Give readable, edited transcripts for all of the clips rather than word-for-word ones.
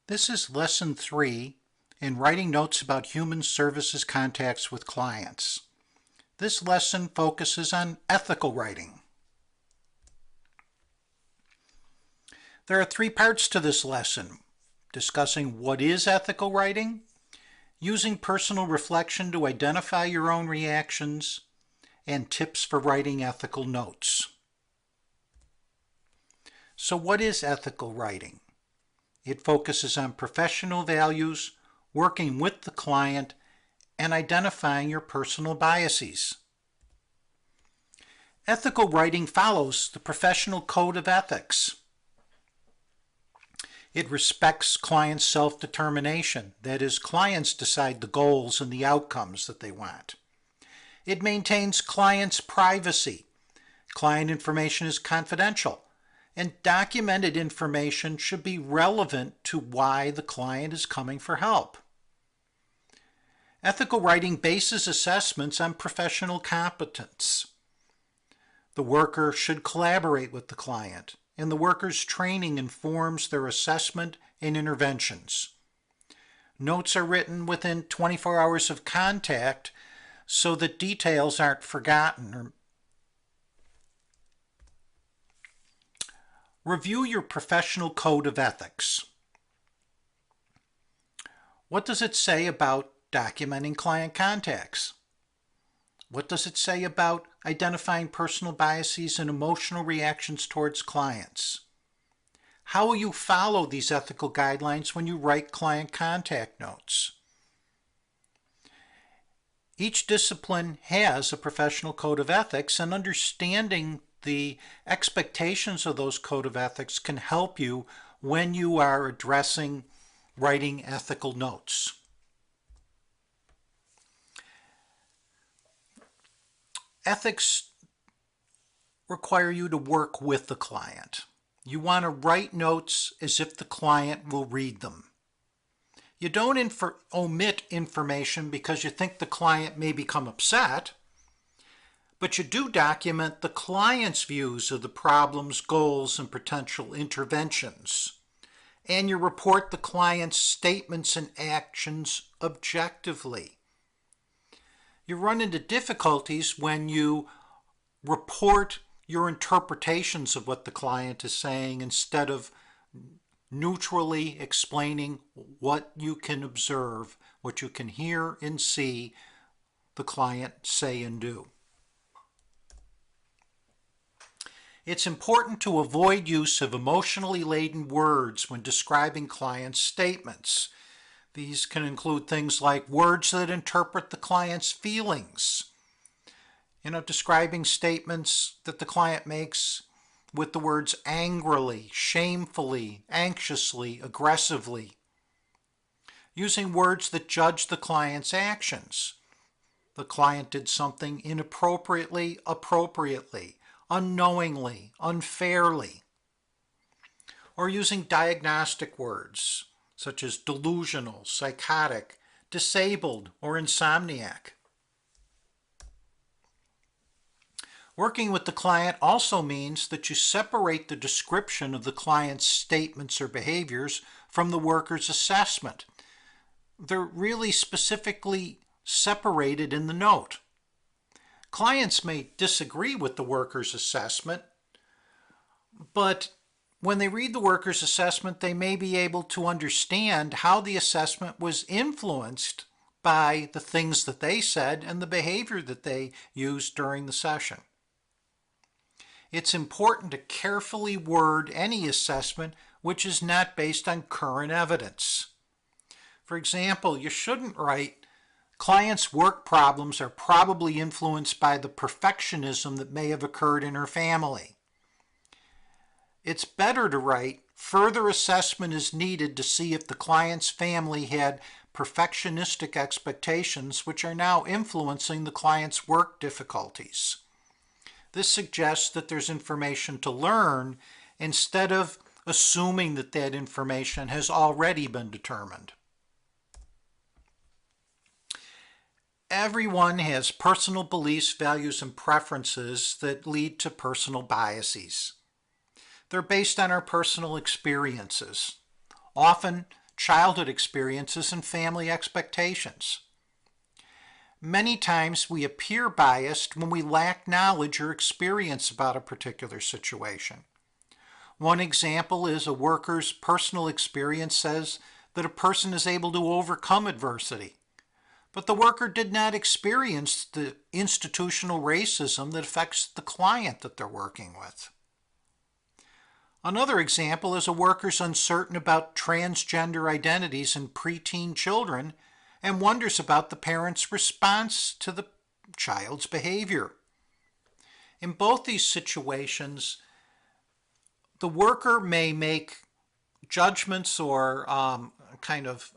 This is Lesson 3 in writing notes about human services contacts with clients. This lesson focuses on ethical writing. There are 3 parts to this lesson: discussing what is ethical writing, using personal reflection to identify your own reactions, and tips for writing ethical notes. So what is ethical writing? It focuses on professional values, working with the client, and identifying your personal biases. Ethical writing follows the professional code of ethics. It respects clients' self-determination. That is, clients decide the goals and the outcomes that they want. It maintains clients' privacy. Client information is confidential, and documented information should be relevant to why the client is coming for help. Ethical writing bases assessments on professional competence. The worker should collaborate with the client, and the worker's training informs their assessment and interventions. Notes are written within 24 hours of contact so that details aren't forgotten. Review your professional code of ethics. What does it say about documenting client contacts? What does it say about identifying personal biases and emotional reactions towards clients? How will you follow these ethical guidelines when you write client contact notes? Each discipline has a professional code of ethics, and understanding the expectations of those code of ethics can help you when you are addressing writing ethical notes. Ethics require you to work with the client. You want to write notes as if the client will read them. You don't omit information because you think the client may become upset, but you do document the client's views of the problems, goals, and potential interventions. And you report the client's statements and actions objectively. You run into difficulties when you report your interpretations of what the client is saying instead of neutrally explaining what you can observe, what you can hear and see the client say and do. It's important to avoid use of emotionally laden words when describing clients' statements. These can include things like words that interpret the client's feelings. Describing statements that the client makes with the words angrily, shamefully, anxiously, aggressively. Using words that judge the client's actions. The client did something inappropriately, appropriately, unknowingly, unfairly. Or using diagnostic words such as delusional, psychotic, disabled, or insomniac. Working with the client also means that you separate the description of the client's statements or behaviors from the worker's assessment. They're really specifically separated in the note. Clients may disagree with the worker's assessment, but when they read the worker's assessment, they may be able to understand how the assessment was influenced by the things that they said and the behavior that they used during the session. It's important to carefully word any assessment which is not based on current evidence. For example, you shouldn't write, "Client's work problems are probably influenced by the perfectionism that may have occurred in her family." It's better to write, "Further assessment is needed to see if the client's family had perfectionistic expectations which are now influencing the client's work difficulties." This suggests that there's information to learn instead of assuming that that information has already been determined. Everyone has personal beliefs, values, and preferences that lead to personal biases. They're based on our personal experiences. Often, childhood experiences, and family expectations. Many times we appear biased when we lack knowledge or experience about a particular situation. One example is a worker's personal experience says that a person is able to overcome adversity, but the worker did not experience the institutional racism that affects the client that they're working with. Another example is a worker's uncertain about transgender identities in preteen children and wonders about the parent's response to the child's behavior. In both these situations, the worker may make judgments or kind of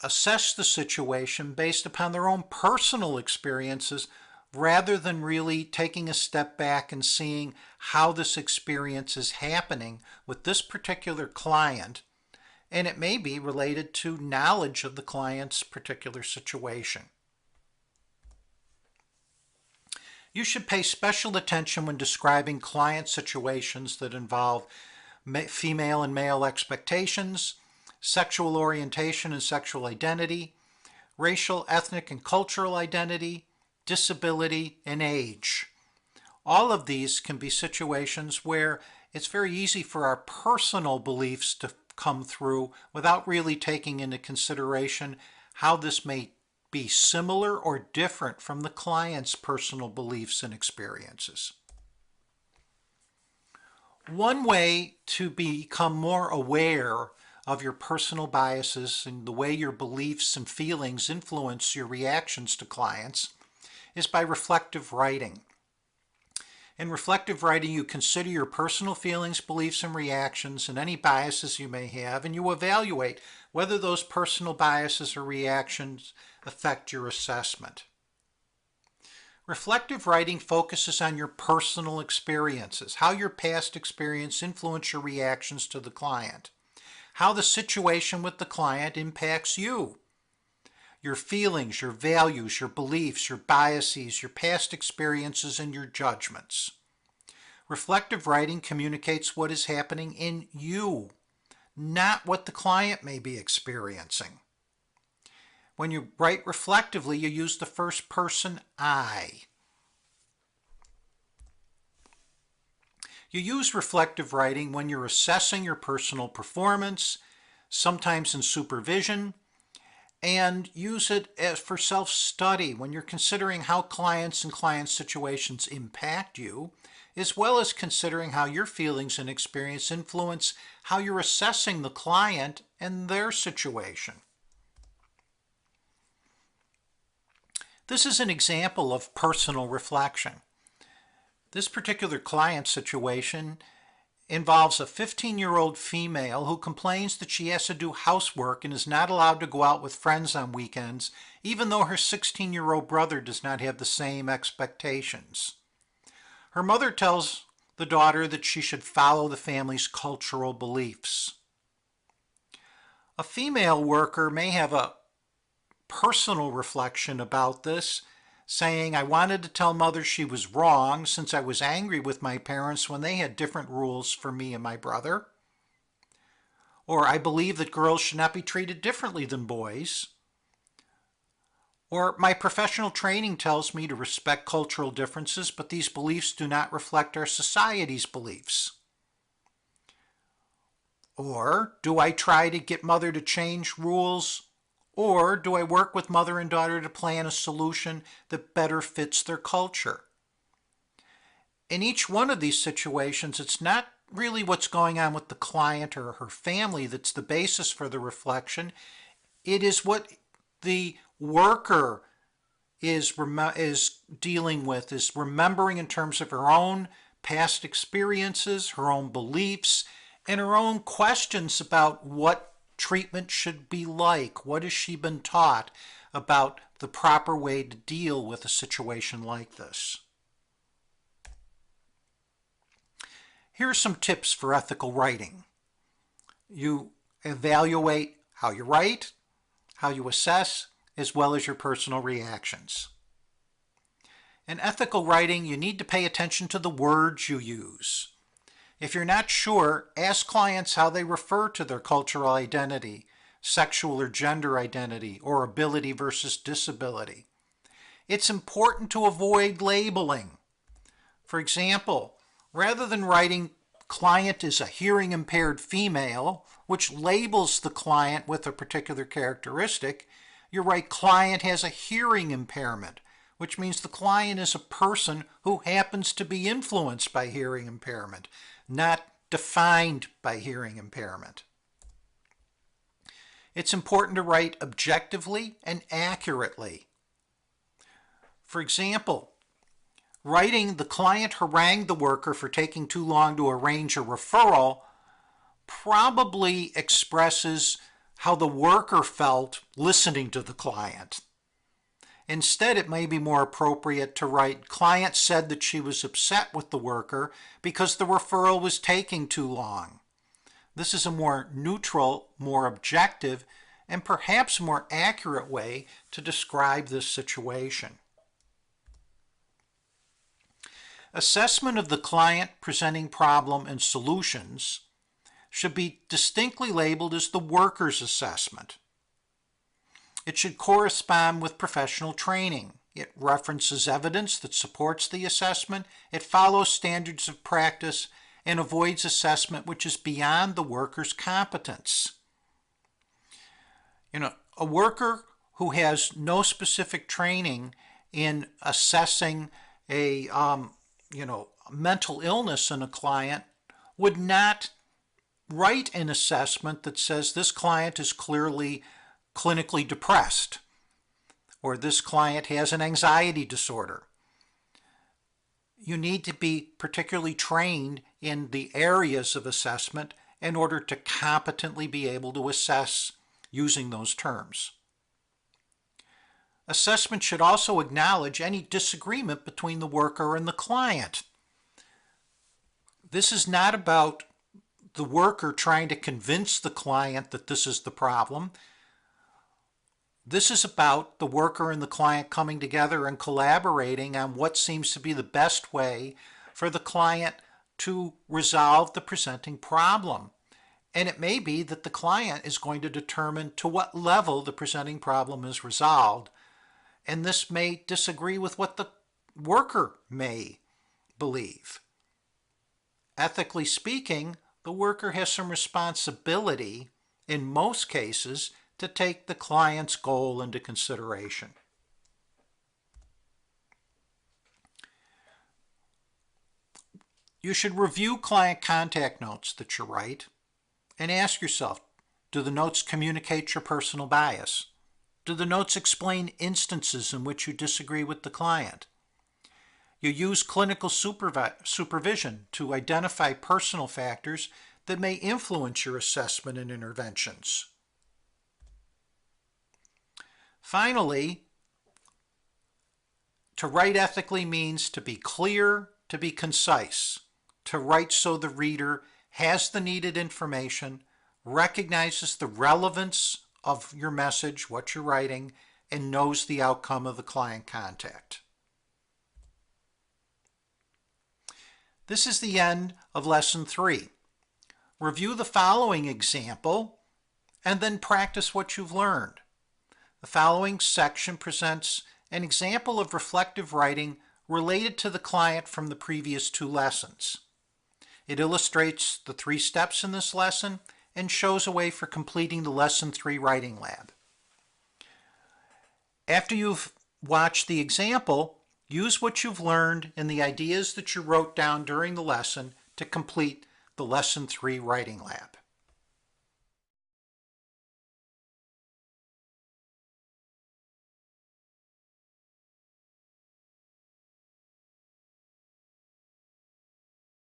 assess the situation based upon their own personal experiences rather than really taking a step back and seeing how this experience is happening with this particular client, and it may be related to knowledge of the client's particular situation. You should pay special attention when describing client situations that involve female and male expectations, sexual orientation and sexual identity, racial, ethnic, and cultural identity, disability, and age. All of these can be situations where it's very easy for our personal beliefs to come through without really taking into consideration how this may be similar or different from the client's personal beliefs and experiences. One way to become more aware of your personal biases and the way your beliefs and feelings influence your reactions to clients is by reflective writing. In reflective writing, you consider your personal feelings, beliefs, and reactions and any biases you may have, and you evaluate whether those personal biases or reactions affect your assessment. Reflective writing focuses on your personal experiences, how your past experience influenced your reactions to the client, how the situation with the client impacts you, your feelings, your values, your beliefs, your biases, your past experiences, and your judgments. Reflective writing communicates what is happening in you, not what the client may be experiencing. When you write reflectively, you use the first person I. You use reflective writing when you're assessing your personal performance, sometimes in supervision, and use it for self-study when you're considering how clients and client situations impact you, as well as considering how your feelings and experience influence how you're assessing the client and their situation. This is an example of personal reflection. This particular client situation involves a 15-year-old female who complains that she has to do housework and is not allowed to go out with friends on weekends, even though her 16-year-old brother does not have the same expectations. Her mother tells the daughter that she should follow the family's cultural beliefs. A female worker may have a personal reflection about this, saying, I wanted to tell mother she was wrong since I was angry with my parents when they had different rules for me and my brother. Or I believe that girls should not be treated differently than boys. Or my professional training tells me to respect cultural differences, but these beliefs do not reflect our society's beliefs. Or do I try to get mother to change rules? Or do I work with mother and daughter to plan a solution that better fits their culture? In each one of these situations, it's not really what's going on with the client or her family that's the basis for the reflection. It is what the worker is dealing with, is remembering in terms of her own past experiences, her own beliefs, and her own questions about what treatment should be like. What has she been taught about the proper way to deal with a situation like this? Here are some tips for ethical writing. You evaluate how you write, how you assess, as well as your personal reactions. In ethical writing, you need to pay attention to the words you use. If you're not sure, ask clients how they refer to their cultural identity sexual or gender identity, or ability versus disability. It's important to avoid labeling. For example, rather than writing client is a hearing impaired female, which labels the client with a particular characteristic, you write client has a hearing impairment, which means the client is a person who happens to be influenced by hearing impairment, not defined by hearing impairment. It's important to write objectively and accurately. For example, writing the client harangued the worker for taking too long to arrange a referral probably expresses how the worker felt listening to the client. Instead, it may be more appropriate to write, client said that she was upset with the worker because the referral was taking too long. This is a more neutral, more objective, and perhaps more accurate way to describe this situation. Assessment of the client presenting problem and solutions should be distinctly labeled as the worker's assessment. It should correspond with professional training. It references evidence that supports the assessment. It follows standards of practice and avoids assessment which is beyond the worker's competence. A worker who has no specific training in assessing a mental illness in a client would not write an assessment that says this client is clearly clinically depressed or this client has an anxiety disorder. You need to be particularly trained in the areas of assessment in order to competently be able to assess using those terms. Assessment should also acknowledge any disagreement between the worker and the client. This is not about the worker trying to convince the client that this is the problem. This is about the worker and the client coming together and collaborating on what seems to be the best way for the client to resolve the presenting problem. And it may be that the client is going to determine to what level the presenting problem is resolved. And this may disagree with what the worker may believe. Ethically speaking, the worker has some responsibility, in most cases, to take the client's goal into consideration. You should review client contact notes that you write and ask yourself, do the notes communicate your personal bias? Do the notes explain instances in which you disagree with the client? You use clinical supervision to identify personal factors that may influence your assessment and interventions. Finally, to write ethically means to be clear, to be concise, to write so the reader has the needed information, recognizes the relevance of your message, what you're writing, and knows the outcome of the client contact. This is the end of Lesson 3. Review the following example and then practice what you've learned. The following section presents an example of reflective writing related to the client from the previous 2 lessons. It illustrates the 3 steps in this lesson and shows a way for completing the Lesson 3 writing lab. After you've watched the example, use what you've learned and the ideas that you wrote down during the lesson to complete the Lesson 3 writing lab.